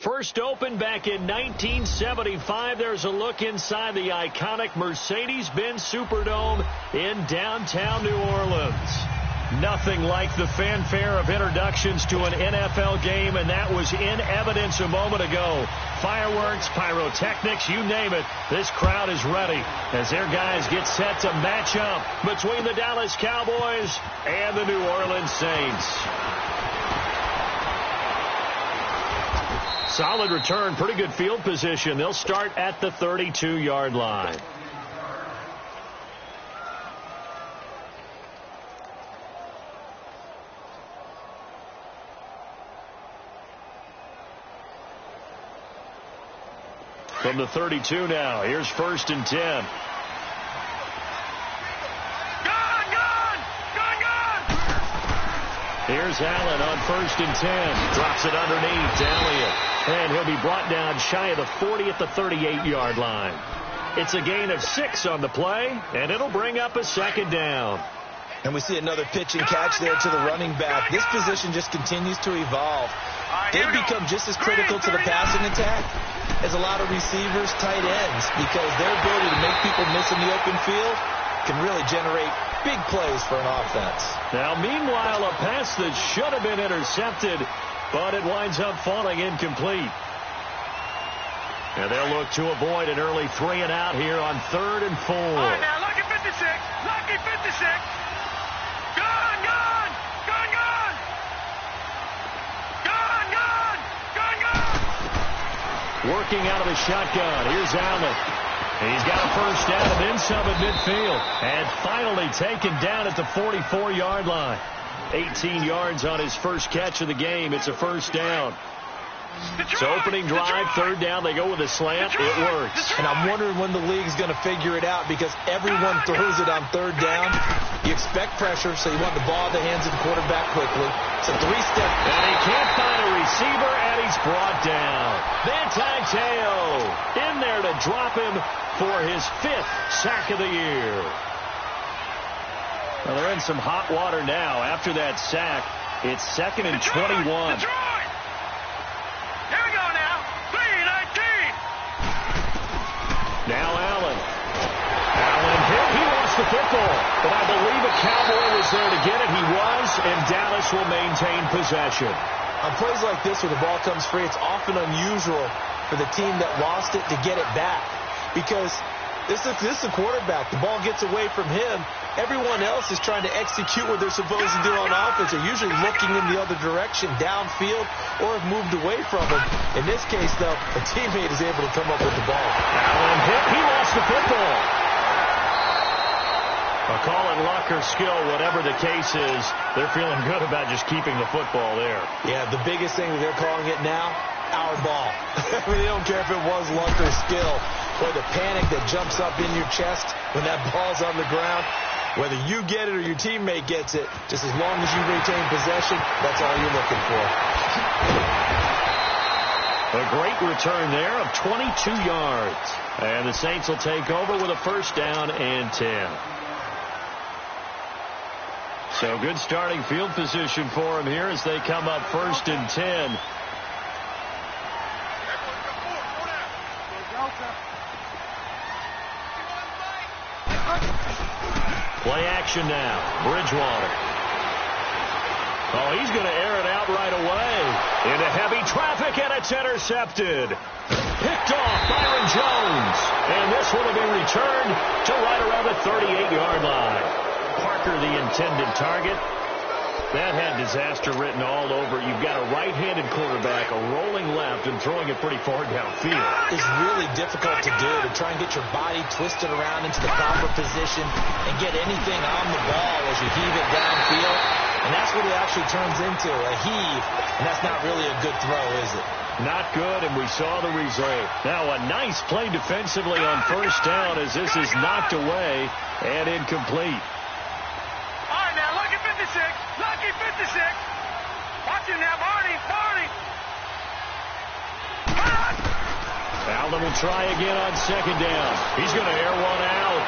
First opened back in 1975. There's a look inside the iconic Mercedes-Benz Superdome in downtown New Orleans. Nothing like the fanfare of introductions to an NFL game, and that was in evidence a moment ago. Fireworks, pyrotechnics, you name it. This crowd is ready as their guys get set to match up between the Dallas Cowboys and the New Orleans Saints. Solid return, pretty good field position. They'll start at the 32-yard line. From the 32 now, here's 1st and 10. Here's Allen on 1st and 10. Drops it underneath to Elliott. And he'll be brought down shy of the 40 at the 38-yard line. It's a gain of 6 on the play, and it'll bring up a 2nd down. And we see another pitch and catch there to the running back. This position just continues to evolve. They've become just as critical to the passing attack as a lot of receivers, tight ends, because their ability to make people miss in the open field can really generate big plays for an offense. Now, meanwhile, a pass that should have been intercepted, but it winds up falling incomplete. And they'll look to avoid an early 3 and out here on 3rd and 4. All right, now, lucky 56. Lucky 56. Gone, gone, gone, gone. Gone, gone, gone, gone. Working out of the shotgun. Here's Allen. He's got a 1st down and then some at midfield. And finally taken down at the 44-yard line. 18 yards on his first catch of the game. It's a 1st down. So opening drive, 3rd down, they go with a slant. It works. And I'm wondering when the league's going to figure it out, because everyone throws it on 3rd down. You expect pressure, so you want the ball in the hands of the quarterback quickly. It's a 3-step. And he can't find a receiver, and he's brought down. Manti Te'o in there to drop him for his 5th sack of the year. Well, they're in some hot water now. After that sack, it's 2nd and 21. Here we go now. 3-19. Now Allen. Allen hit. He lost the football. But I believe a Cowboy was there to get it. He was, and Dallas will maintain possession. On plays like this where the ball comes free, it's often unusual for the team that lost it to get it back. Because this is a quarterback. The ball gets away from him. Everyone else is trying to execute what they're supposed to do on offense. They're usually looking in the other direction, downfield, or have moved away from him. In this case, though, a teammate is able to come up with the ball. Allen hit. He lost the football. A call in luck or skill, whatever the case is, they're feeling good about just keeping the football there. Yeah, the biggest thing that they're calling it now, our ball. They don't care if it was luck or skill. Or the panic that jumps up in your chest when that ball's on the ground. Whether you get it or your teammate gets it, just as long as you retain possession, that's all you're looking for. A great return there of 22 yards. And the Saints will take over with a 1st down and 10. So good starting field position for them here as they come up 1st and 10. Play action now. Bridgewater. Oh, he's going to air it out right away. Into heavy traffic, and it's intercepted. Picked off Byron Jones. And this will have been returned to right around the 38-yard line. Parker, the intended target. That had disaster written all over. You've got a right-handed quarterback, a rolling left, and throwing it pretty far downfield. It's really difficult to do, to try and get your body twisted around into the proper position and get anything on the ball as you heave it downfield. And that's what it actually turns into, a heave. And that's not really a good throw, is it? Not good, and we saw the result. Now a nice play defensively on 1st down as this is knocked away and incomplete. All right, now, lucky 56. Lucky 56. Watch him now, Barney. Barney. Allen will try again on 2nd down. He's going to air one out.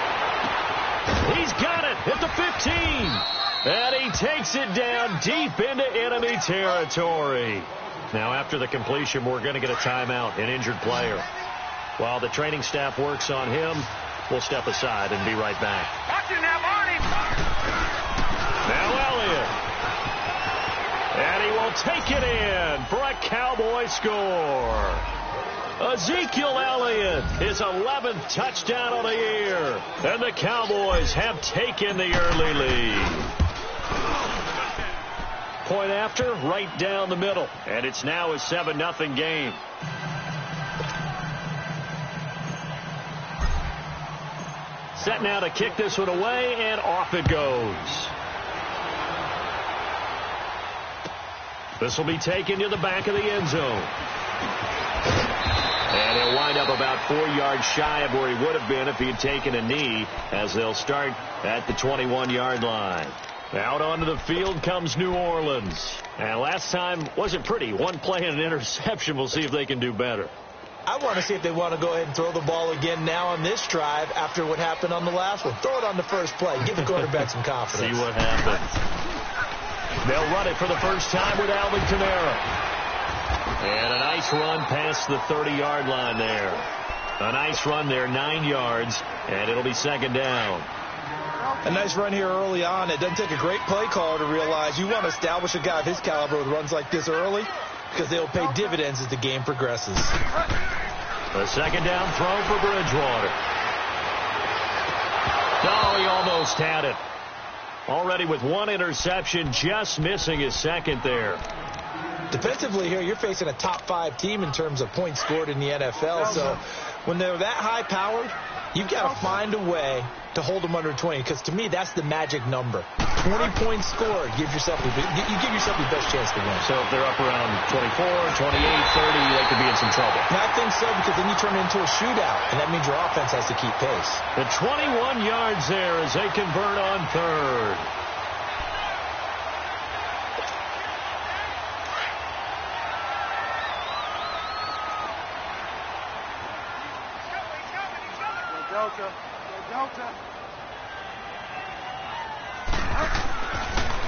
He's got it at the 15. And he takes it down deep into enemy territory. Now, after the completion, we're going to get a timeout, an injured player. While the training staff works on him, we'll step aside and be right back. Watch it now, Barney. Now Elliott. And he will take it in for a Cowboy score. Ezekiel Elliott, his 11th touchdown of the year. And the Cowboys have taken the early lead. Point after, right down the middle. And it's now a 7-0 game. Set now to kick this one away, and off it goes. This will be taken to the back of the end zone. And he'll wind up about 4 yards shy of where he would have been if he had taken a knee, as they'll start at the 21-yard line. Out onto the field comes New Orleans. And last time wasn't pretty. One play and an interception. We'll see if they can do better. I want to see if they want to go ahead and throw the ball again now on this drive after what happened on the last one. Throw it on the first play. Give the quarterback some confidence. See what happens. They'll run it for the first time with Alvin Kamara. And a nice run past the 30-yard line there. A nice run there, 9 yards, and it'll be second down. A nice run here early on. It doesn't take a great play caller to realize you want to establish a guy of his caliber with runs like this early, because they'll pay dividends as the game progresses. A second down throw for Bridgewater. Oh, he almost had it. Already with one interception, just missing his second there. Defensively here, you're facing a top-5 team in terms of points scored in the NFL. So when they're that high-powered, you've got to find a way to hold them under 20, because to me, that's the magic number. 20 points scored, you give yourself your best chance to win. So if they're up around 24, 28, 30, they could be in some trouble. And I think so, because then you turn it into a shootout, and that means your offense has to keep pace. The 21 yards there as they convert on third.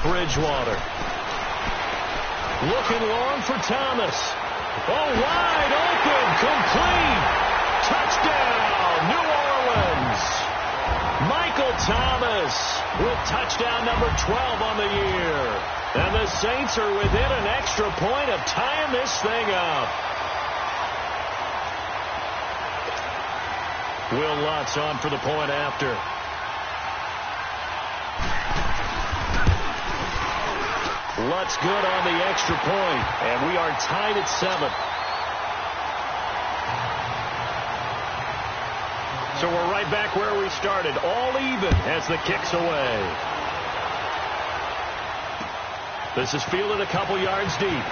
Bridgewater. Looking long for Thomas. Oh, wide open. Complete. Touchdown, New Orleans. Michael Thomas with touchdown number 12 on the year. And the Saints are within an extra point of tying this thing up. Will Lutz on for the point after. Lutz good on the extra point, and we are tied at 7. So we're right back where we started, all even as the kick's away. This is fielded a couple yards deep.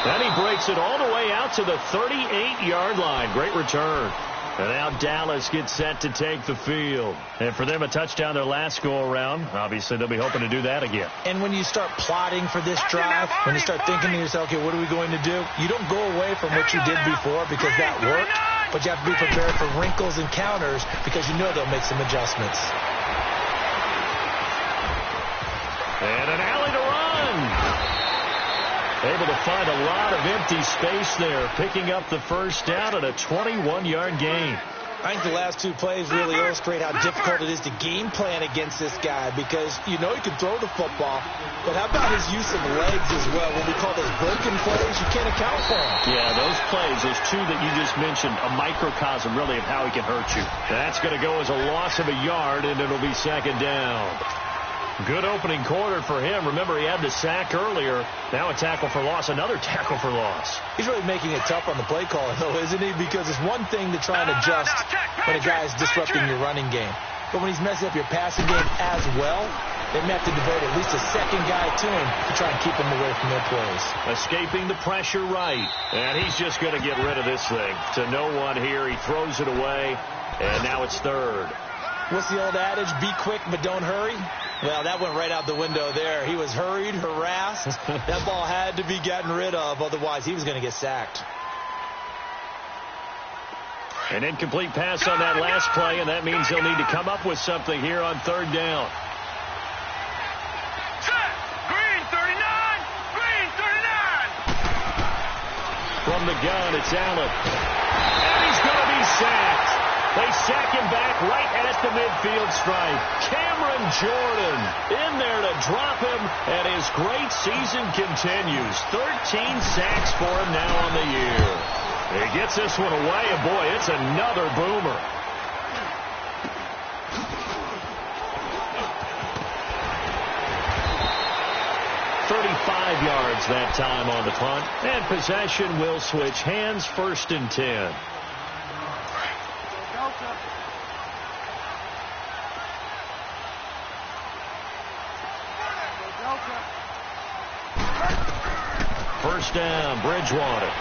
And he breaks it all the way out to the 38-yard line. Great return. And now Dallas gets set to take the field. And for them, a touchdown their last go-around. Obviously, they'll be hoping to do that again. And when you start plotting for this drive, when you start thinking to yourself, okay, what are we going to do? You don't go away from what you did before because that worked. But you have to be prepared for wrinkles and counters because you know they'll make some adjustments. And an alley to run. Able to find a lot of empty space there, picking up the first down at a 21-yard gain. I think the last 2 plays really illustrate how difficult it is to game plan against this guy, because you know he can throw the football, but how about his use of legs as well? What we call those broken plays, you can't account for them. Yeah, those plays, those 2 that you just mentioned, a microcosm really of how he can hurt you. That's going to go as a loss of a yard, and it'll be second down. Good opening quarter for him. Remember, he had the sack earlier. Now a tackle for loss, another tackle for loss. He's really making it tough on the play caller, though, isn't he? Because it's one thing to try and adjust when a guy is disrupting your running game. But when he's messing up your passing game as well, they may have to devote at least a second guy to him to try and keep him away from their plays. Escaping the pressure right. And he's just going to get rid of this thing. To no one here. He throws it away. And now it's third. What's the old adage? Be quick, but don't hurry. Well, that went right out the window there. He was hurried, harassed. That ball had to be gotten rid of. Otherwise, he was going to get sacked. An incomplete pass on that last play, and that means they'll need to come up with something here on third down. Set. Green, 39. From the gun, it's Allen. And he's going to be sacked. They sack him back right at the midfield stripe. Cameron Jordan in there to drop him, and his great season continues. 13 sacks for him now on the year. He gets this one away, and boy, it's another boomer. Yards that time on the punt, and possession will switch hands. 1st and 10. First down, Bridgewater.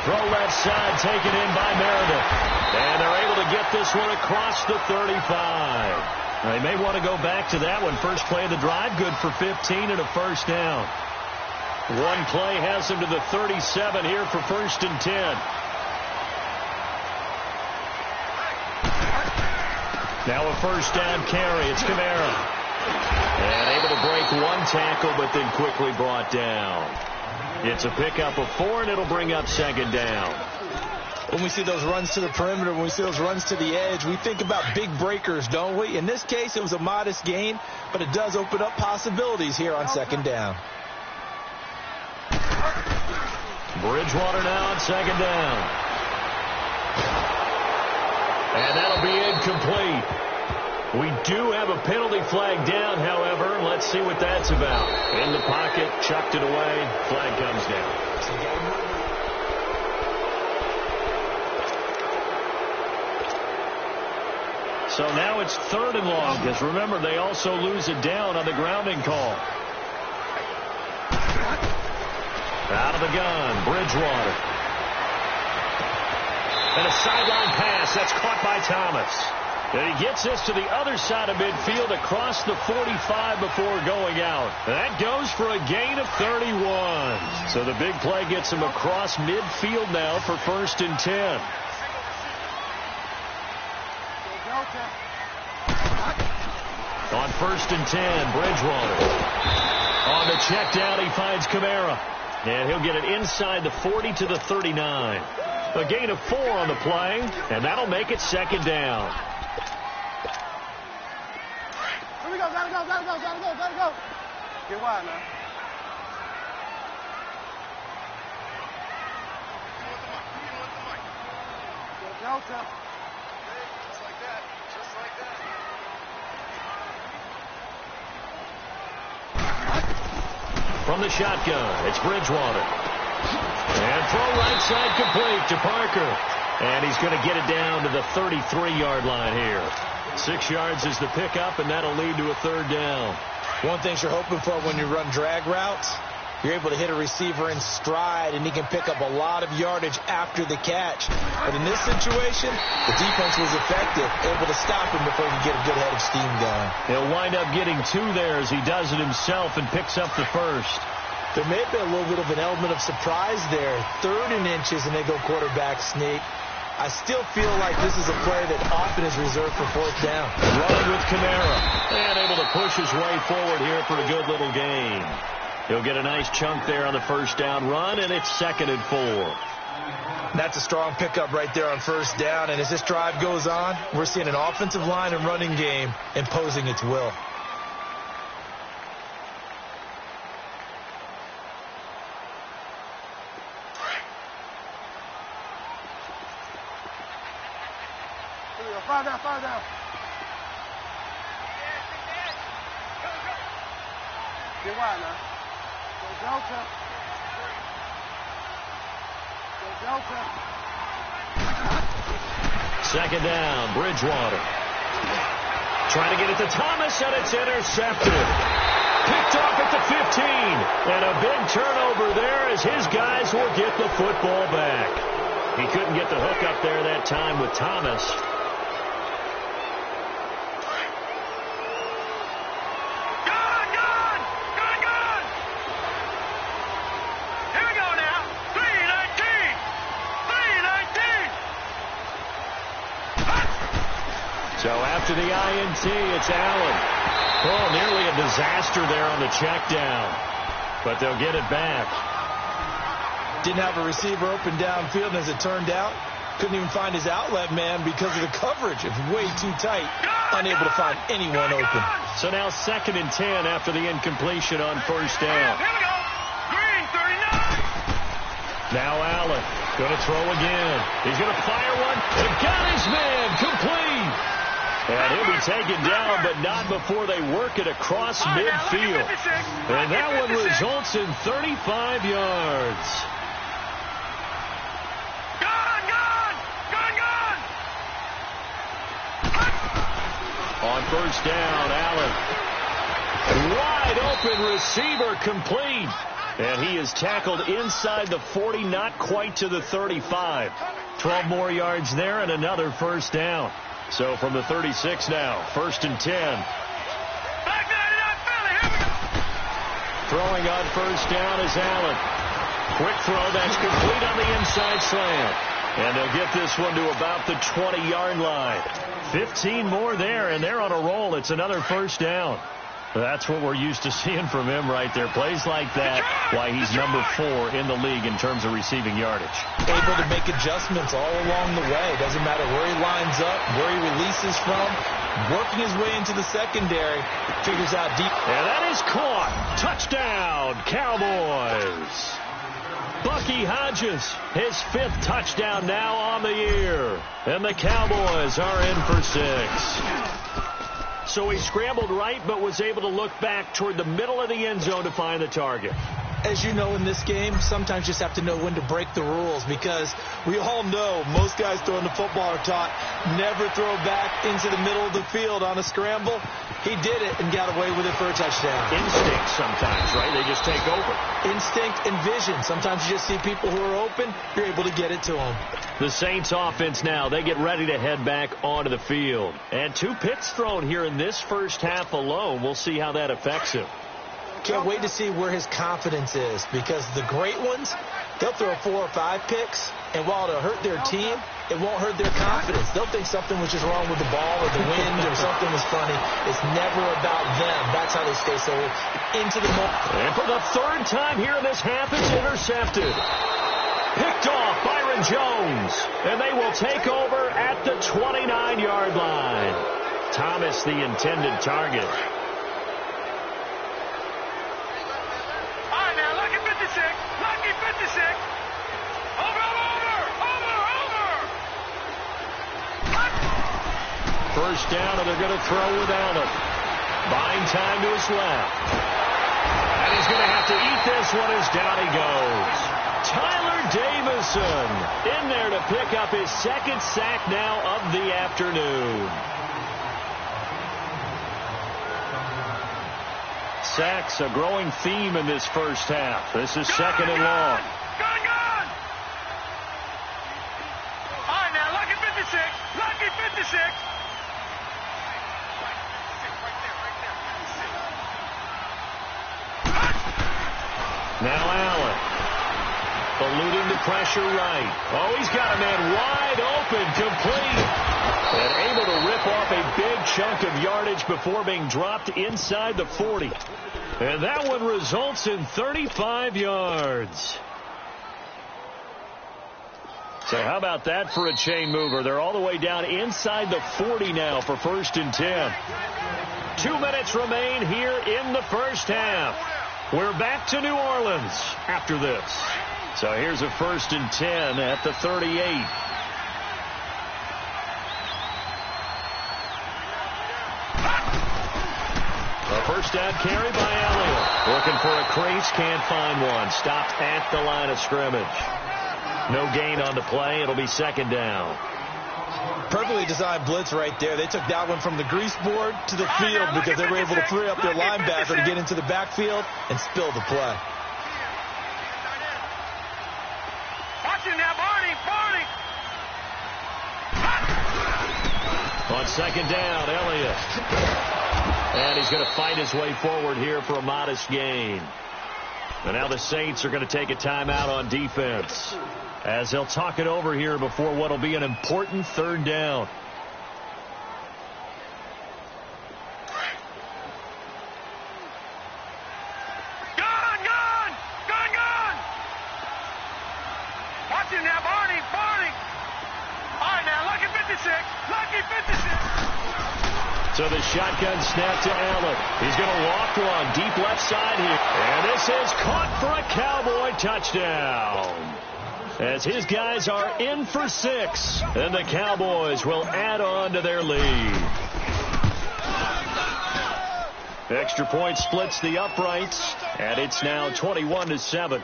Throw left side, taken in by Meredith, and they're able to get this one across the 35. They may want to go back to that one. First play of the drive, good for 15 and a first down. One play has him to the 37 here for 1st and 10. Now a first down carry. It's Kamara. And able to break one tackle, but then quickly brought down. It's a pickup of 4, and it'll bring up 2nd down. When we see those runs to the perimeter, when we see those runs to the edge, we think about big breakers, don't we? In this case, it was a modest gain, but it does open up possibilities here on 2nd down. Bridgewater now on 2nd down. And that'll be incomplete. We do have a penalty flag down, however. Let's see what that's about. In the pocket, chucked it away. Flag comes down. So now it's 3rd and long, because remember, they also lose it down on the grounding call. Out of the gun, Bridgewater. And a sideline pass. That's caught by Thomas. And he gets this to the other side of midfield across the 45 before going out. That goes for a gain of 31. So the big play gets him across midfield now for 1st and 10. On 1st and 10, Bridgewater. On the check down, he finds Kamara. And he'll get it inside the 40 to the 39. A gain of 4 on the play, and that'll make it 2nd down. Here we go, gotta go. Get wide now. Delta. Just like that. From the shotgun, it's Bridgewater. And throw right side complete to Parker. And he's going to get it down to the 33-yard line here. 6 yards is the pickup, and that'll lead to a 3rd down. One thing you're hoping for when you run drag routes, you're able to hit a receiver in stride, and he can pick up a lot of yardage after the catch. But in this situation, the defense was effective, able to stop him before he could get a good head of steam going. He'll wind up getting 2 there as he does it himself and picks up the 1st. There may have been a little bit of an element of surprise there. 3rd and inches, and they go quarterback sneak. I still feel like this is a play that often is reserved for 4th down. Running with Kamara. And able to push his way forward here for a good little gain. He'll get a nice chunk there on the 1st down run, and it's 2nd and 4. That's a strong pickup right there on 1st down. And as this drive goes on, we're seeing an offensive line and running game imposing its will. Fire down. Get wide now. Go Delta. Second down, Bridgewater. Trying to get it to Thomas, and it's intercepted. Picked off at the 15. And a big turnover there as his guys will get the football back. He couldn't get the hook up there that time with Thomas. So after the INT, it's Allen. Oh, nearly a disaster there on the check down. But they'll get it back. Didn't have a receiver open downfield, and as it turned out, couldn't even find his outlet man because of the coverage. It's way too tight. Unable to find anyone open. So now 2nd and 10 after the incompletion on first down. Here we go. Green, 39. Now Allen going to throw again. He's going to fire one. And got his man complete. And he'll be taken down, but not before they work it across midfield. And that one results in 35 yards. On first down, Allen. Wide open receiver complete. And he is tackled inside the 40, not quite to the 35. 12 more yards there and another first down. So from the 36 now, 1st and 10. Throwing on first down is Allen. Quick throw, that's complete on the inside slant. And they'll get this one to about the 20-yard line. 15 more there, and they're on a roll. It's another first down. That's what we're used to seeing from him right there. Plays like that, why he's number 4 in the league in terms of receiving yardage. Able to make adjustments all along the way. Doesn't matter where he lines up, where he releases from. Working his way into the secondary. Figures out deep. And that is caught. Touchdown, Cowboys. Bucky Hodges, his 5th touchdown now on the year. And the Cowboys are in for 6. So he scrambled right, but was able to look back toward the middle of the end zone to find the target. As you know, in this game, sometimes you just have to know when to break the rules, because we all know most guys throwing the football are taught never throw back into the middle of the field on a scramble. He did it and got away with it for a touchdown. Instinct sometimes, right? They just take over. Instinct and vision. Sometimes you just see people who are open, you're able to get it to them. The Saints offense now, they get ready to head back onto the field. And 2 picks thrown here in this first half alone. We'll see how that affects him. Can't wait to see where his confidence is, because the great ones, they'll throw 4 or 5 picks, and while it'll hurt their team, it won't hurt their confidence. They'll think something was just wrong with the ball or the wind or something was funny. It's never about them. That's how they stay so into the moment. And for the 3rd time here in this half, it's intercepted. Picked off Byron Jones, and they will take over at the 29-yard line. Thomas, the intended target. Lucky 56. Over. First down, and they're going to throw with Allen. Buying time to his left. And he's going to have to eat this one as down he goes. Tyler Davison in there to pick up his 2nd sack now of the afternoon. Sacks, a growing theme in this first half. This is 2nd and long. Gone. All right, now, Lucky 56. Lucky 56. Now Allen. Eluding the pressure right. Oh, he's got a man wide open, complete. And able to rip off a big chunk of yardage before being dropped inside the 40. And that one results in 35 yards. So how about that for a chain mover? They're all the way down inside the 40 now for 1st and 10. 2 minutes remain here in the first half. We're back to New Orleans after this. So here's a 1st and 10 at the 38. A first down carry by Elliott. Looking for a crease, can't find one. Stopped at the line of scrimmage. No gain on the play. It'll be 2nd down. Perfectly designed blitz right there. They took that one from the grease board to the field because they were able to free up their linebacker to get into the backfield and spill the play. Watching now, Barney. On 2nd down, Elliott. And he's going to fight his way forward here for a modest gain. And now the Saints are going to take a timeout on defense, as they'll talk it over here before what will be an important 3rd down. Gone. 56. Lucky 56. So the shotgun snap to Allen. He's going to walk one deep left side here. And this is caught for a Cowboy touchdown. As his guys are in for 6. And the Cowboys will add on to their lead. Extra point splits the uprights. And it's now 21-7.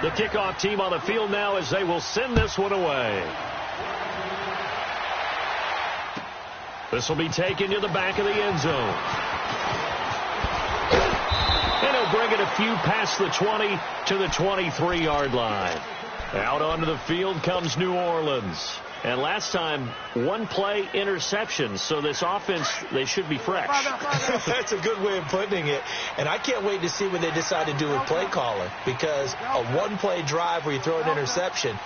The kickoff team on the field now as they will send this one away. This will be taken to the back of the end zone. And he'll bring it a few past the 20 to the 23-yard line. Out onto the field comes New Orleans. And last time, one play interception. So this offense, they should be fresh. That's a good way of putting it. And I can't wait to see what they decide to do with play calling. Because a one-play drive where you throw an interception,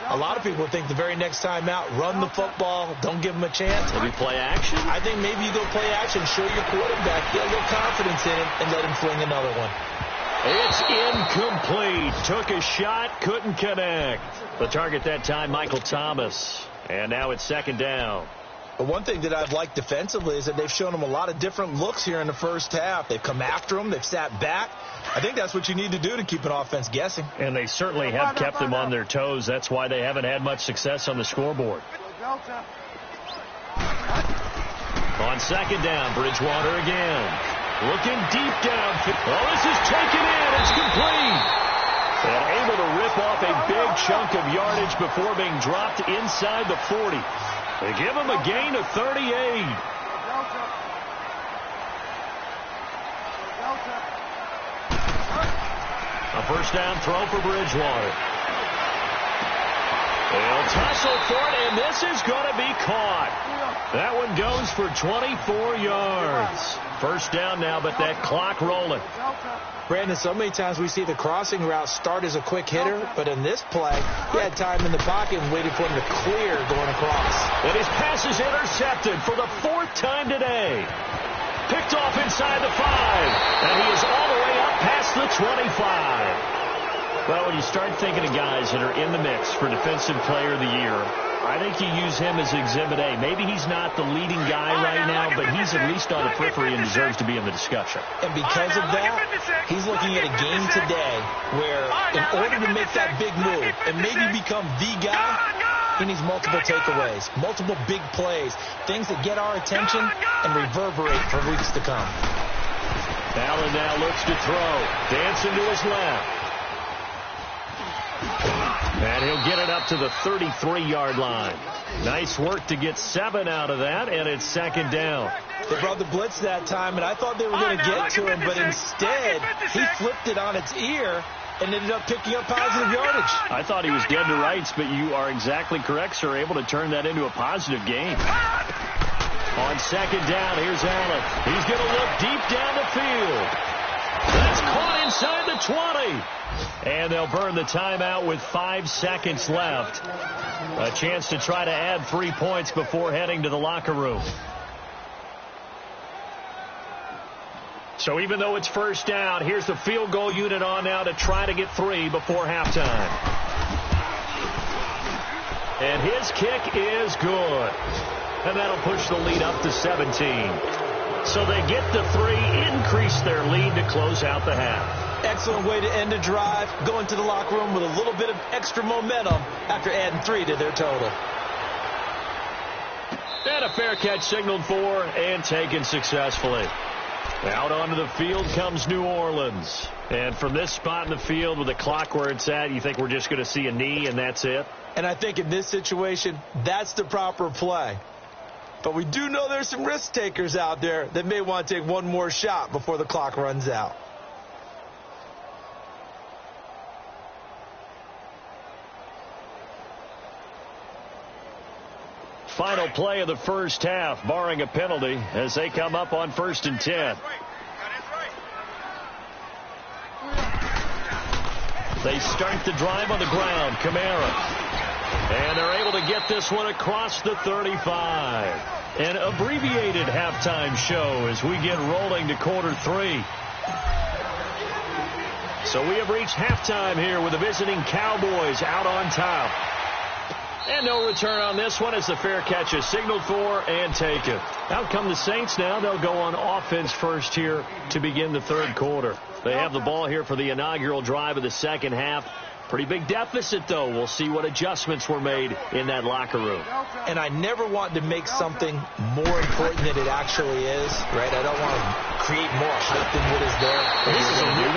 a lot of people think the very next time out, run the football, don't give them a chance. Maybe play action? I think maybe you go play action, show your quarterback, get a little confidence in him, and let him fling another one. It's incomplete. Took a shot, couldn't connect. The target that time, Michael Thomas. And now it's second down. But one thing that I've liked defensively is that they've shown him a lot of different looks here in the first half. They've come after him. They've sat back. I think that's what you need to do to keep an offense guessing. And they certainly have kept them on their toes. That's why they haven't had much success on the scoreboard. On second down, Bridgewater again. Looking deep down. Oh, this is taken in. It's complete. And able to rip off a big chunk of yardage before being dropped inside the 40. They give him a gain of 38. A first down throw for Bridgewater. They'll tussle for it, and this is going to be caught. That one goes for 24 yards. First down now, but that clock rolling. Brandon, so many times we see the crossing route start as a quick hitter, but in this play, he had time in the pocket and waited for him to clear going across. And his pass is intercepted for the 4th time today. Picked off inside the 5, and he is all the way up past the 25. Well, when you start thinking of guys that are in the mix for Defensive Player of the Year, I think you use him as Exhibit A. Maybe he's not the leading guy right now, but he's at least on the periphery and deserves to be in the discussion. And because of that, he's looking at a game today where in order to make that big move and maybe become the guy, he needs multiple takeaways, multiple big plays, things that get our attention and reverberate for weeks to come. Allen now looks to throw. Dancing to his left. And he'll get it up to the 33-yard line. Nice work to get 7 out of that, and it's second down. They brought the blitz that time, and I thought they were going to get to him, but instead he flipped it on its ear and ended up picking up positive yardage. I thought he was dead to rights, but you are exactly correct, sir, able to turn that into a positive gain. On second down, here's Allen. He's going to look deep down the field. That's caught inside the 20. And they'll burn the timeout with 5 seconds left. A chance to try to add 3 points before heading to the locker room. So even though it's first down, here's the field goal unit on now to try to get 3 before halftime. And his kick is good. And that'll push the lead up to 17. So they get the 3, increase their lead to close out the half. Excellent way to end a drive, going to the locker room with a little bit of extra momentum after adding 3 to their total. And a fair catch signaled for and taken successfully. Out onto the field comes New Orleans. And from this spot in the field with the clock where it's at, you think we're just going to see a knee and that's it? And I think in this situation, that's the proper play. But we do know there's some risk takers out there that may want to take one more shot before the clock runs out. Final play of the first half, barring a penalty, as they come up on 1st and 10. They start the drive on the ground. Kamara. And they're able to get this one across the 35. An abbreviated halftime show as we get rolling to quarter 3. So we have reached halftime here with the visiting Cowboys out on top. And no return on this one as the fair catch is signaled for and taken. Out come the Saints now. They'll go on offense first here to begin the third quarter. They have the ball here for the inaugural drive of the second half. Pretty big deficit, though. We'll see what adjustments were made in that locker room. And I never want to make something more important than it actually is, right? I don't want to create more hype than what is there.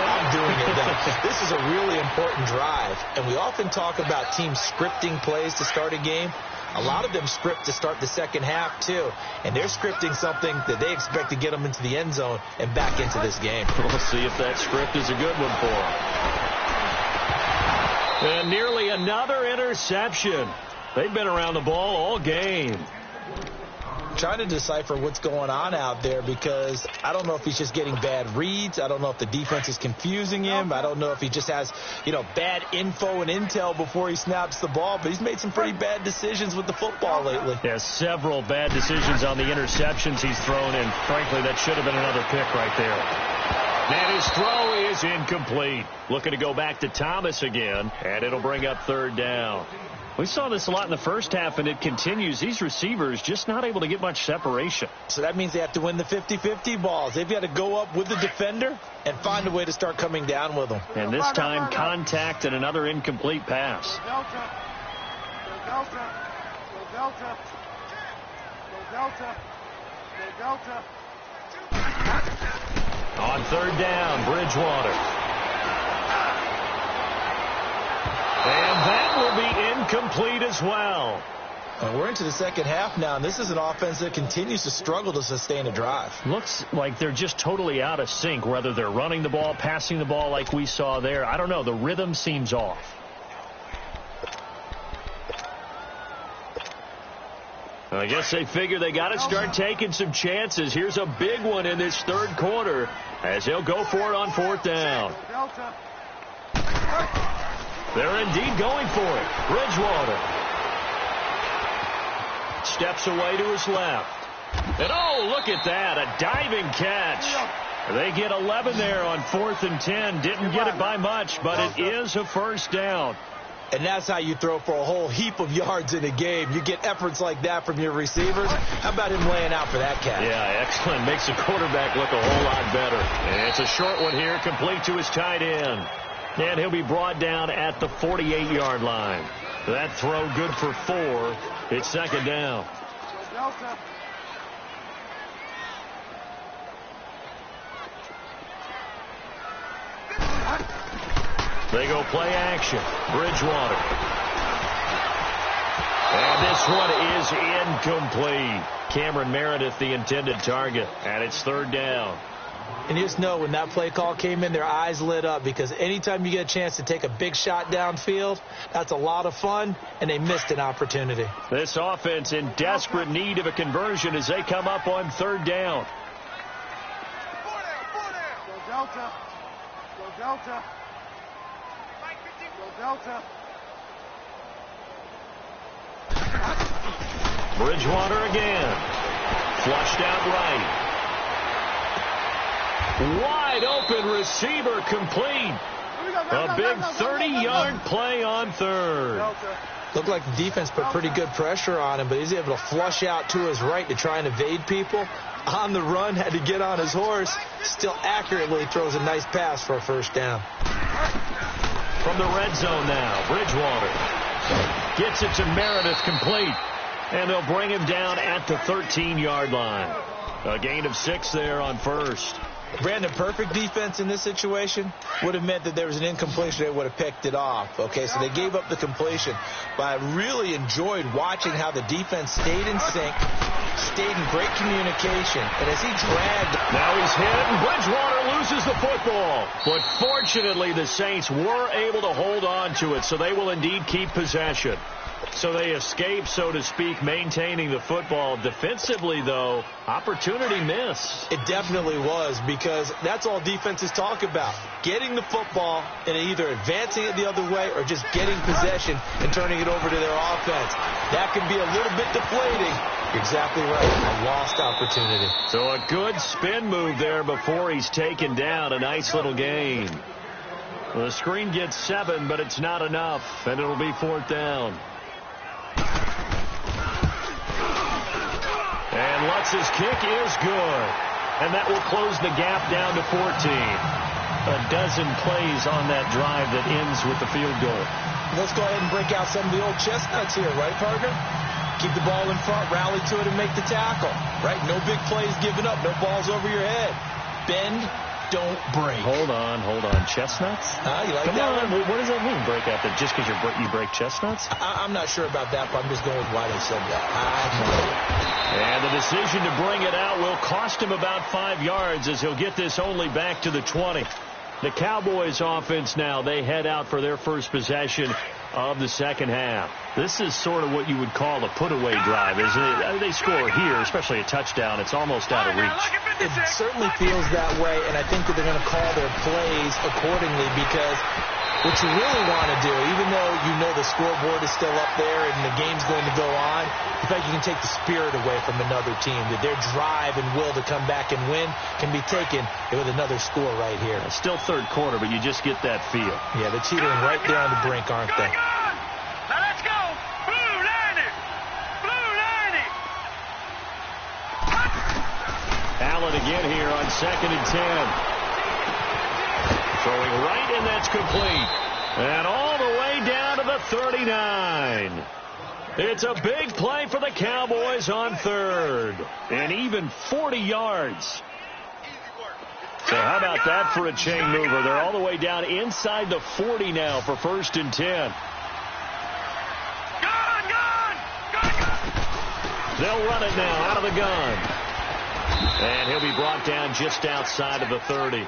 I'm doing it, though. This is a really important drive. And we often talk about teams scripting plays to start a game. A lot of them script to start the second half, too. And they're scripting something that they expect to get them into the end zone and back into this game. We'll see if that script is a good one for them. And nearly another interception. They've been around the ball all game. Trying to decipher what's going on out there because I don't know if he's just getting bad reads. I don't know if the defense is confusing him. I don't know if he just has, bad info and intel before he snaps the ball. But he's made some pretty bad decisions with the football lately. Yeah, several bad decisions on the interceptions he's thrown, and frankly, that should have been another pick right there. And his throw is incomplete. Looking to go back to Thomas again, and it'll bring up third down. We saw this a lot in the first half, and it continues. These receivers just not able to get much separation. So that means they have to win the 50-50 balls. They've got to go up with the defender and find a way to start coming down with them. And this time, contact and another incomplete pass. On third down, Bridgewater. And that will be incomplete as well. And we're into the second half now, and this is an offense that continues to struggle to sustain a drive. Looks like they're just totally out of sync, whether they're running the ball, passing the ball like we saw there. I don't know. The rhythm seems off. I guess they figure they got to start taking some chances. Here's a big one in this third quarter as they'll go for it on fourth down. They're indeed going for it. Bridgewater steps away to his left. And oh, look at that, a diving catch. They get 11 there on 4th and 10. Didn't get it by much, but it is a first down. And that's how you throw for a whole heap of yards in a game. You get efforts like that from your receivers. How about him laying out for that catch? Yeah, excellent. Makes the quarterback look a whole lot better. And it's a short one here, complete to his tight end. And he'll be brought down at the 48-yard line. That throw good for 4. It's second down. They go play action. Bridgewater. And this one is incomplete. Cameron Meredith, the intended target, and it's third down. And you just know when that play call came in, their eyes lit up because anytime you get a chance to take a big shot downfield, that's a lot of fun, and they missed an opportunity. This offense in desperate need of a conversion as they come up on third down. Go Delta. Go Delta. Go Delta. Bridgewater again. Flushed out right. Wide open receiver complete. A big 30-yard play on third. Looked like the defense put pretty good pressure on him, but he's able to flush out to his right to try and evade people. On the run, had to get on his horse. Still accurately throws a nice pass for a first down. From the red zone now, Bridgewater gets it to Meredith complete. And they'll bring him down at the 13-yard line. A gain of 6 there on first. Brandon, perfect defense in this situation would have meant that there was an incompletion. They would have picked it off. Okay, so they gave up the completion. But I really enjoyed watching how the defense stayed in sync, stayed in great communication. And as he dragged... Now he's hit, and Bridgewater loses the football. But fortunately, the Saints were able to hold on to it, so they will indeed keep possession. So they escape, so to speak, maintaining the football. Defensively, though, opportunity miss. It definitely was, because that's all defenses talk about. Getting the football and either advancing it the other way or just getting possession and turning it over to their offense. That can be a little bit deflating. You're exactly right. A lost opportunity. So a good spin move there before he's taken down. A nice little gain. The screen gets 7, but it's not enough, and it'll be 4th down. And Lutz's kick is good. And that will close the gap down to 14. A dozen plays on that drive that ends with the field goal. Let's go ahead and break out some of the old chestnuts here, right, partner? Keep the ball in front, rally to it, and make the tackle. Right? No big plays given up, no balls over your head. Bend, don't break. Hold on. Chestnuts? You like Come that on. one? What does that mean, break out? That just because you break chestnuts? I'm not sure about that, but I'm just going with why they said that. I have no idea. And the decision to bring it out will cost him about 5 yards as he'll get this only back to the 20. The Cowboys offense now, they head out for their first possession of the second half. This is sort of what you would call a put-away drive, isn't it? They score here, especially a touchdown. It's almost out of reach. It certainly feels that way, and I think that they're going to call their plays accordingly because what you really want to do, even though you know the scoreboard is still up there and the game's going to go on, in fact, you can take the spirit away from another team, that their drive and will to come back and win can be taken with another score right here. It's still third quarter, but you just get that feel. Yeah, they're teetering right there on the brink, aren't they? Now let's go. Blue 90. Blue 90. Allen again here on 2nd and 10. Throwing right, and that's complete. And all the way down to the 39. It's a big play for the Cowboys on 3rd. And even 40 yards. So how about that for a chain mover? They're all the way down inside the 40 now for 1st and 10. They'll run it now out of the gun. And he'll be brought down just outside of the 30.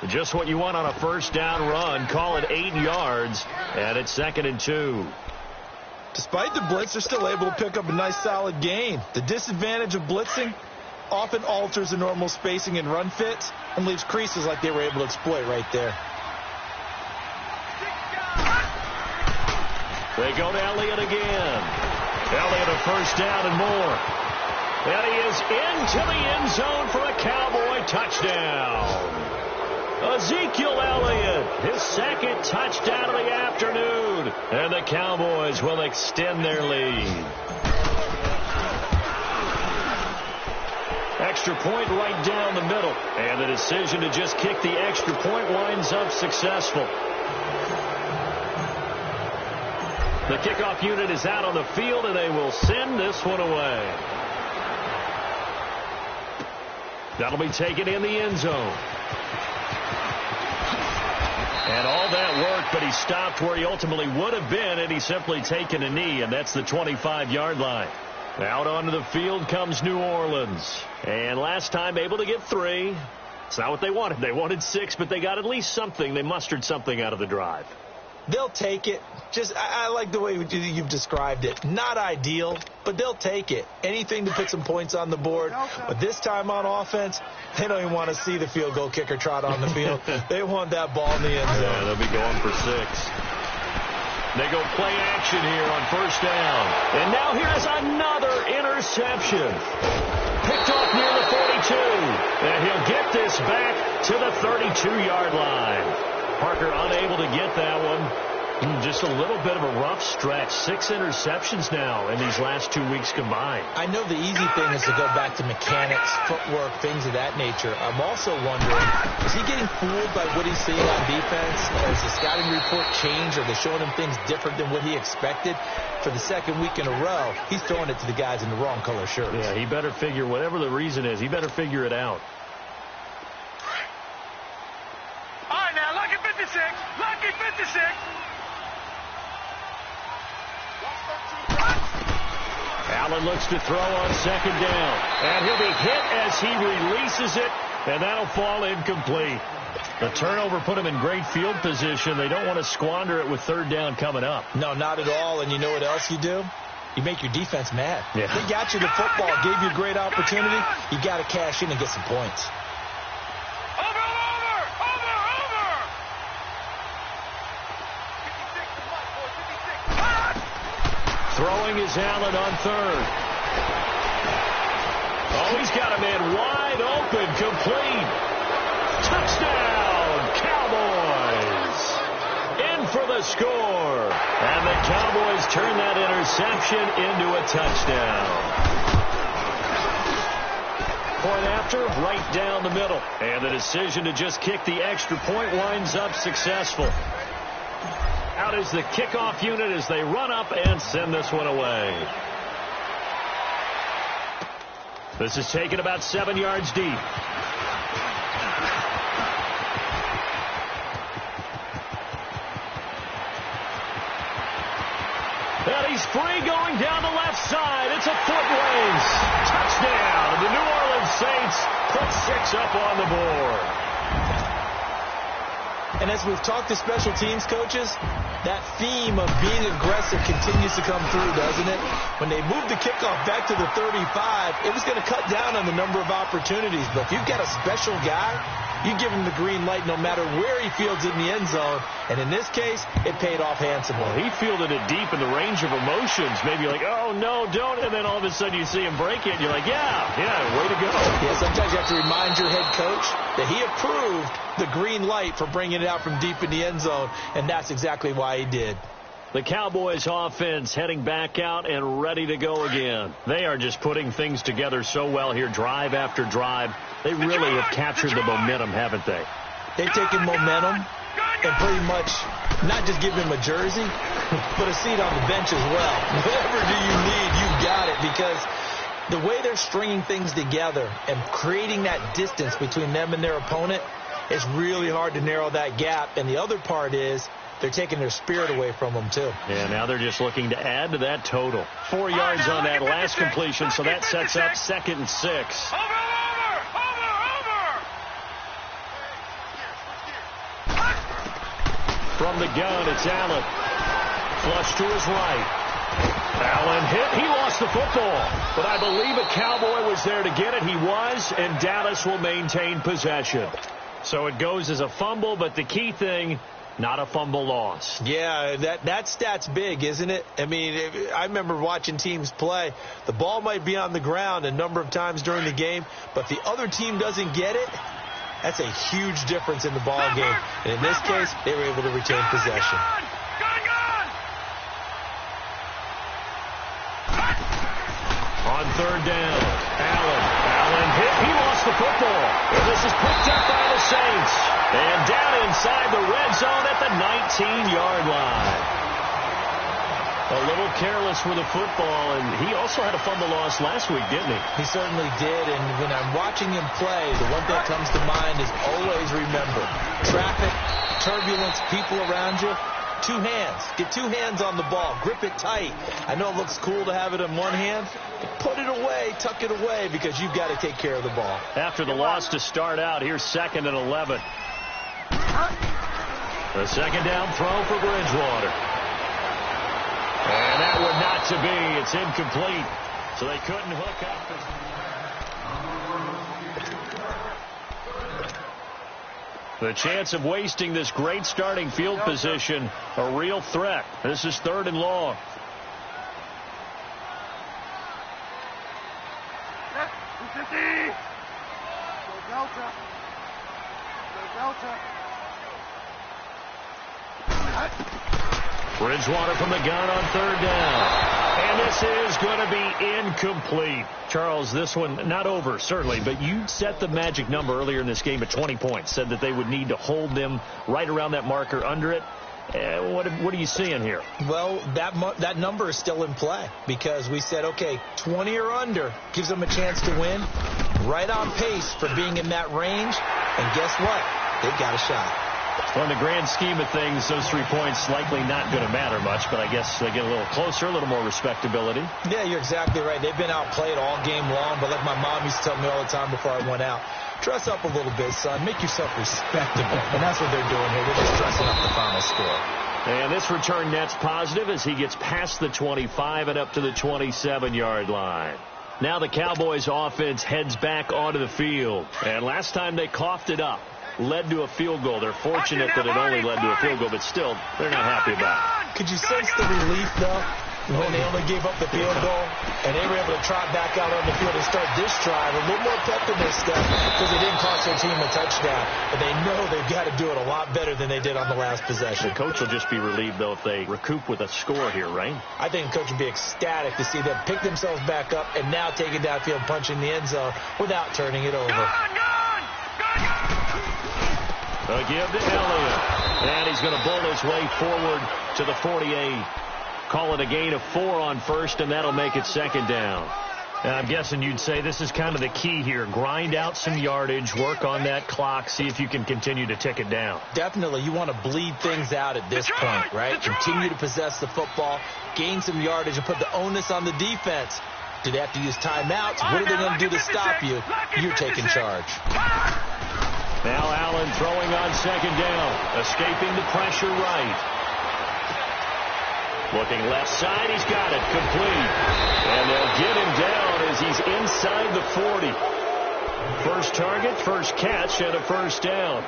Just what you want on a first down run. Call it 8 yards. And it's 2nd and 2. Despite the blitz, they're still able to pick up a nice solid gain. The disadvantage of blitzing often alters the normal spacing and run fits and leaves creases like they were able to exploit right there. They go to Elliott again. Elliott a first down and more. And he is into the end zone for a Cowboy touchdown. Ezekiel Elliott, his 2nd touchdown of the afternoon. And the Cowboys will extend their lead. Extra point right down the middle. And the decision to just kick the extra point winds up successful. The kickoff unit is out on the field, and they will send this one away. That'll be taken in the end zone. And all that worked, but he stopped where he ultimately would have been, and he's simply taken a knee, and that's the 25-yard line. Out onto the field comes New Orleans. And last time able to get 3. It's not what they wanted. They wanted 6, but they got at least something. They mustered something out of the drive. They'll take it. I like the way you've described it. Not ideal, but they'll take it. Anything to put some points on the board. But this time on offense, they don't even want to see the field goal kicker trot on the field. They want that ball in the end zone. Yeah, they'll be going for 6. They go play action here on first down. And now here's another interception. Picked off near the 42. And he'll get this back to the 32-yard line. Parker unable to get that one. Just a little bit of a rough stretch. 6 interceptions now in these last 2 weeks combined. I know the easy thing is to go back to mechanics, footwork, things of that nature. I'm also wondering, is he getting fooled by what he's seeing on defense? Has the scouting report changed? Are they showing him things different than what he expected? For the 2nd week in a row, he's throwing it to the guys in the wrong color shirts. Yeah, he better figure, whatever the reason is, he better figure it out. All right, now, lucky 56. Lucky 56. Allen looks to throw on 2nd down. And he'll be hit as he releases it. And that'll fall incomplete. The turnover put him in great field position. They don't want to squander it with 3rd down coming up. No, not at all. And you know what else you do? You make your defense mad. Yeah. They got you the football, gave you a great opportunity. You got to cash in and get some points. Throwing is Allen on 3rd. Oh, he's got a man wide open, complete. Touchdown, Cowboys. the score. And the Cowboys turn that interception into a touchdown. Point after, right down the middle. And the decision to just kick the extra point winds up successful. Out is the kickoff unit as they run up and send this one away. This is taken about 7 yards deep. And he's free going down the left side. It's a foot race. Touchdown. The New Orleans Saints put 6 up on the board. And as we've talked to special teams coaches, that theme of being aggressive continues to come through, doesn't it? When they moved the kickoff back to the 35, it was going to cut down on the number of opportunities. But if you've got a special guy, you give him the green light no matter where he fields in the end zone. And in this case, it paid off handsomely. Well, he fielded it deep in the range of emotions. Maybe you're like, oh, no, don't. And then all of a sudden you see him break it, and you're like, yeah, way to go. Yeah, sometimes you have to remind your head coach that he approved the green light for bringing it out from deep in the end zone, and that's exactly why he did. The Cowboys offense heading back out and ready to go again. They are just putting things together so well here, drive after drive. They really have captured the momentum, haven't they? They've taken momentum and pretty much not just give him a jersey, but a seat on the bench as well. Whatever do you need, you've got it, because the way they're stringing things together and creating that distance between them and their opponent, it's really hard to narrow that gap. And the other part is they're taking their spirit away from them, too. And now they're just looking to add to that total. 4 yards on that last completion, so that sets up 2nd and 6. From the gun, it's Allen. Flush to his right. Allen hit. He lost the football. But I believe a Cowboy was there to get it. He was, and Dallas will maintain possession. So it goes as a fumble, but the key thing, not a fumble loss. Yeah, that stat's big, isn't it? I mean, I remember watching teams play. The ball might be on the ground a number of times during the game, but the other team doesn't get it. That's a huge difference in the ball game. And in this case, they were able to retain possession. On 3rd down, Allen hit. He lost the football. And this is picked up by the Saints. And down inside the red zone at the 19-yard line. A little careless with the football, and he also had a fumble loss last week, didn't he? He certainly did, and when I'm watching him play, the one thing that comes to mind is always remember, traffic, turbulence, people around you, 2 hands. Get 2 hands on the ball. Grip it tight. I know it looks cool to have it in one hand, but put it away, tuck it away, because you've got to take care of the ball. After the loss to start out, here's 2nd and 11. The 2nd down throw for Bridgewater. And that would not to be. It's incomplete. So they couldn't hook up. The chance of wasting this great starting field position, a real threat. This is 3rd and long. Bridgewater from the gun on 3rd down. And this is going to be incomplete. Charles, this one not over, certainly, but you set the magic number earlier in this game at 20 points. Said that they would need to hold them right around that marker under it. What are you seeing here? Well, that number is still in play because we said, okay, 20 or under gives them a chance to win. Right on pace for being in that range. And guess what? They've got a shot. Well, in the grand scheme of things, those 3 points likely not going to matter much, but I guess they get a little closer, a little more respectability. Yeah, you're exactly right. They've been outplayed all game long, but like my mom used to tell me all the time before I went out, dress up a little bit, son. Make yourself respectable. And that's what they're doing here. They're just dressing up the final score. And this return net's positive as he gets past the 25 and up to the 27-yard line. Now the Cowboys offense heads back onto the field. And last time they coughed it up. Led to a field goal. They're fortunate that it only led to a field goal, but still, they're not happy about it. Could you sense the relief, though? when they only gave up the field goal, and they were able to trot back out on the field and start this drive. A little more pep in this stuff because they didn't cost their team a touchdown. But they know they've got to do it a lot better than they did on the last possession. The coach will just be relieved, though, if they recoup with a score here, right? I think the coach would be ecstatic to see them pick themselves back up and now take it downfield, punching the end zone without turning it over. A give to Elliott. And he's going to bull his way forward to the 48. Call it a gain of 4 on first, and that'll make it second down. And I'm guessing you'd say this is kind of the key here. Grind out some yardage, work on that clock, see if you can continue to tick it down. Definitely. You want to bleed things out at this point, right? Continue to possess the football, gain some yardage, and put the onus on the defense. Do they have to use timeouts? What are they going to do to stop you? You're taking charge. Now Allen throwing on second down, escaping the pressure right. Looking left side, he's got it, complete. And they'll get him down as he's inside the 40. First target, first catch, and a first down.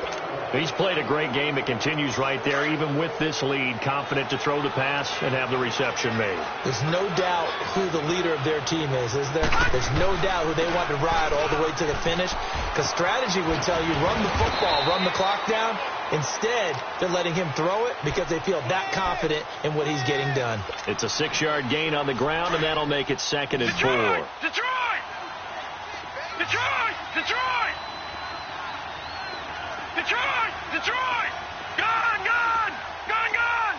He's played a great game. It continues right there, even with this lead. Confident to throw the pass and have the reception made. There's no doubt who the leader of their team is there? There's no doubt who they want to ride all the way to the finish. Because strategy would tell you, run the football, run the clock down. Instead, they're letting him throw it because they feel that confident in what he's getting done. It's a 6-yard gain on the ground, and that'll make it second and 4. Detroit! Detroit! Detroit! Detroit! Detroit! Gone! Gone! Gone! Gone!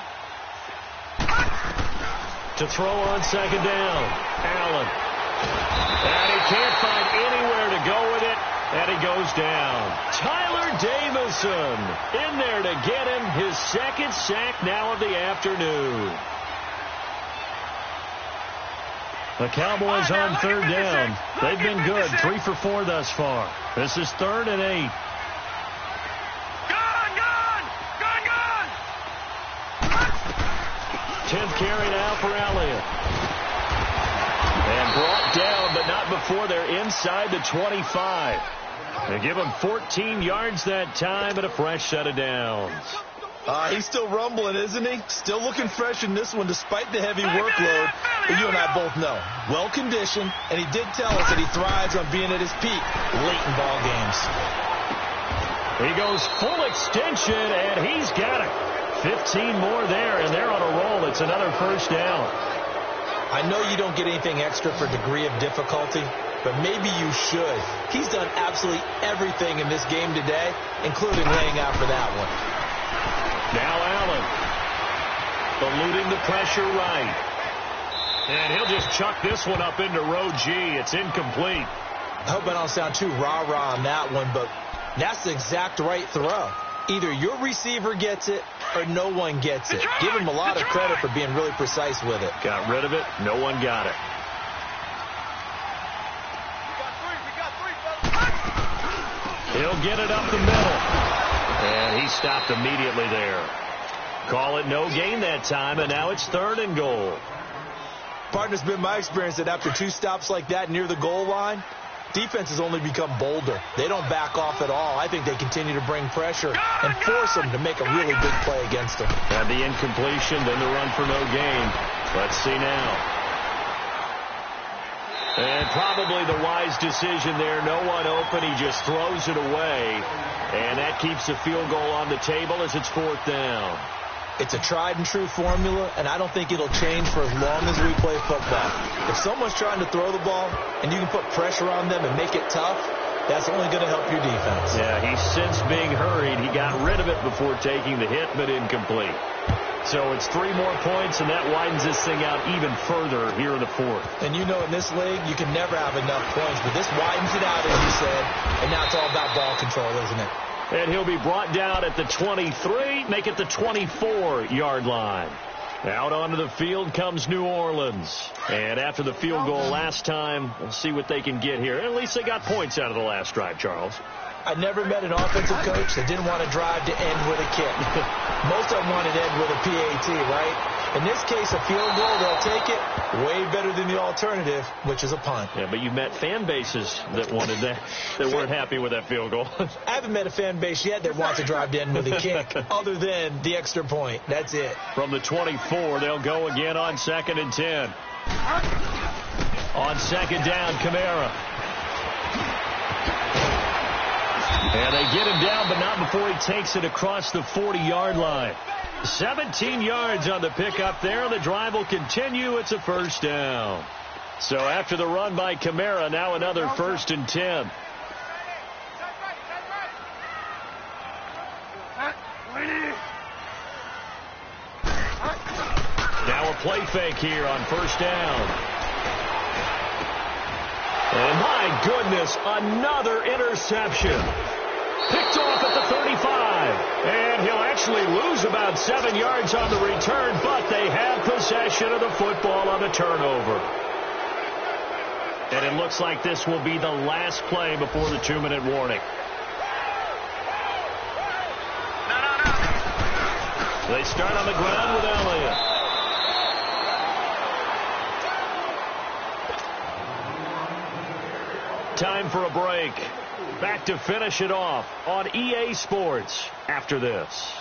To throw on second down, Allen. And he can't find anywhere to go with it, and he goes down. Tyler Davison in there to get him his second sack now of the afternoon. The Cowboys on third down. They've been good, 3 for 4 thus far. This is 3rd and 8. Gone! Gone! Gone! Gone! 10th carry now for Elliott. And brought down, but not before they're inside the 25. They give him 14 yards that time and a fresh set of downs. He's still rumbling, isn't he? Still looking fresh in this one despite the heavy workload. But you and I both know, well-conditioned, and he did tell us that he thrives on being at his peak late in ball games. He goes full extension, and he's got it. 15 more there, and they're on a roll. It's another first down. I know you don't get anything extra for degree of difficulty, but maybe you should. He's done absolutely everything in this game today, including laying out for that one. Now Allen, eluding the pressure right. And he'll just chuck this one up into row G. It's incomplete. I hope I don't sound too rah-rah on that one, but that's the exact right throw. Either your receiver gets it or no one gets it. Give him a lot of credit for being really precise with it. Got rid of it. No one got it. He'll get it up the middle. And he stopped immediately there. Call it no gain that time, and now it's 3rd and goal. Partner, it's been my experience that after 2 stops like that near the goal line, defenses only become bolder. They don't back off at all. I think they continue to bring pressure and force them to make a really big play against them. And the incompletion, then the run for no gain. Let's see now. And probably the wise decision there. No one open. He just throws it away. And that keeps the field goal on the table as it's 4th down. It's a tried-and-true formula, and I don't think it'll change for as long as we play football. If someone's trying to throw the ball and you can put pressure on them and make it tough, that's only going to help your defense. Yeah, he's since being hurried. He got rid of it before taking the hit, but incomplete. So it's 3 more points, and that widens this thing out even further here in the 4th. And you know in this league, you can never have enough points, but this widens it out, as you said, and now it's all about ball control, isn't it? And he'll be brought down at the 23, make it the 24-yard line. Out onto the field comes New Orleans. And after the field goal last time, we'll see what they can get here. At least they got points out of the last drive, Charles. I never met an offensive coach that didn't want to drive to end with a kick. Most of them wanted to end with a PAT, right? In this case, a field goal, they'll take it way better than the alternative, which is a punt. Yeah, but you met fan bases that wanted that weren't happy with that field goal. I haven't met a fan base yet that wants to drive to end with a kick, other than the extra point. That's it. From the 24, they'll go again on 2nd and 10. On 2nd down, Kamara. And they get him down, but not before he takes it across the 40-yard line. 17 yards on the pickup there. The drive will continue. It's a first down. So after the run by Kamara, now another 1st and 10. Now a play fake here on 1st down. And my goodness, another interception. Picked off at the 35. And he'll actually lose about 7 yards on the return, but they have possession of the football on the turnover. And it looks like this will be the last play before the 2-minute warning. They start on the ground with Elliott. Time for a break. Back to finish it off on EA Sports after this.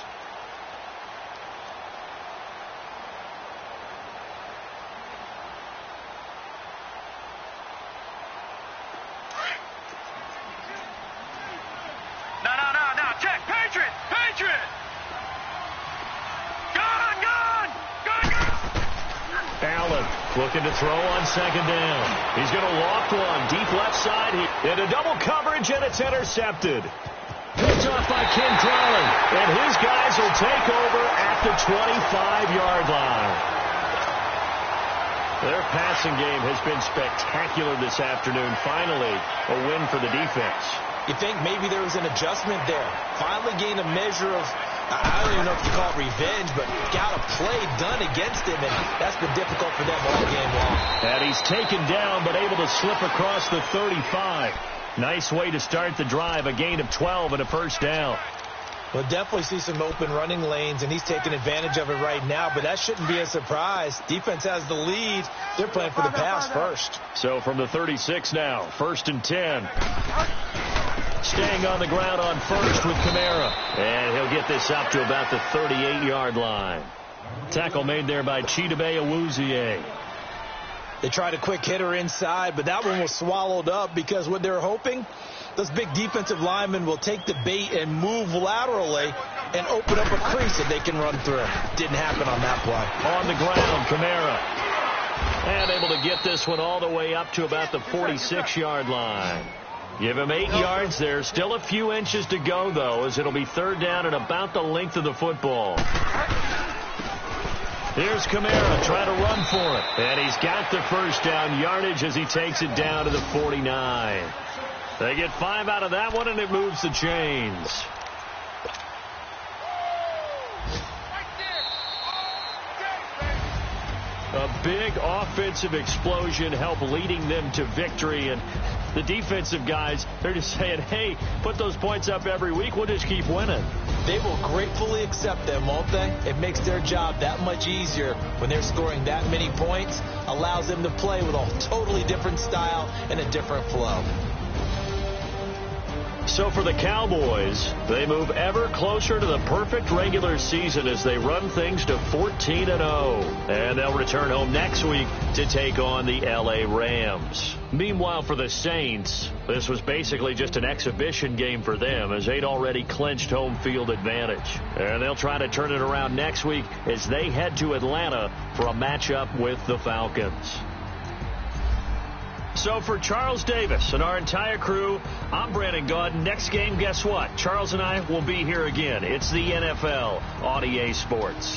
No. Check. Patriot. Gone. Allen looking to throw on 2nd down. He's going to loft one deep left side. Into double coverage, and it's intercepted. Picked off by Quintana, and his guys will take over at the 25-yard line. Their passing game has been spectacular this afternoon. Finally, a win for the defense. You think maybe there was an adjustment there. Finally gained a measure of, I don't even know if you call it revenge, but got a play done against him, and that's been difficult for them all game long. And he's taken down, but able to slip across the 35. Nice way to start the drive, a gain of 12 and a first down. We'll definitely see some open running lanes, and he's taking advantage of it right now, but that shouldn't be a surprise. Defense has the lead. They're playing for the pass first. So from the 36 now, 1st and 10. Staying on the ground on 1st with Kamara. And he'll get this up to about the 38-yard line. Tackle made there by Chidobe Awuzie. They tried a quick hitter inside, but that one was swallowed up because what they're hoping, those big defensive linemen will take the bait and move laterally and open up a crease that they can run through. Didn't happen on that play. On the ground, Kamara. And able to get this one all the way up to about the 46-yard line. Give him 8 yards there. Still a few inches to go, though, as it'll be 3rd down and about the length of the football. Here's Kamara trying to run for it. And he's got the first down yardage as he takes it down to the 49. They get 5 out of that one, and it moves the chains. A big offensive explosion helped leading them to victory, and the defensive guys, they're just saying, hey, put those points up every week, we'll just keep winning. They will gratefully accept them, won't they? It makes their job that much easier when they're scoring that many points, allows them to play with a totally different style and a different flow. So for the Cowboys, they move ever closer to the perfect regular season as they run things to 14-0. And they'll return home next week to take on the LA Rams. Meanwhile, for the Saints, this was basically just an exhibition game for them as they'd already clinched home field advantage. And they'll try to turn it around next week as they head to Atlanta for a matchup with the Falcons. So for Charles Davis and our entire crew, I'm Brandon Gaudin. Next game, guess what? Charles and I will be here again. It's the NFL on EA Sports.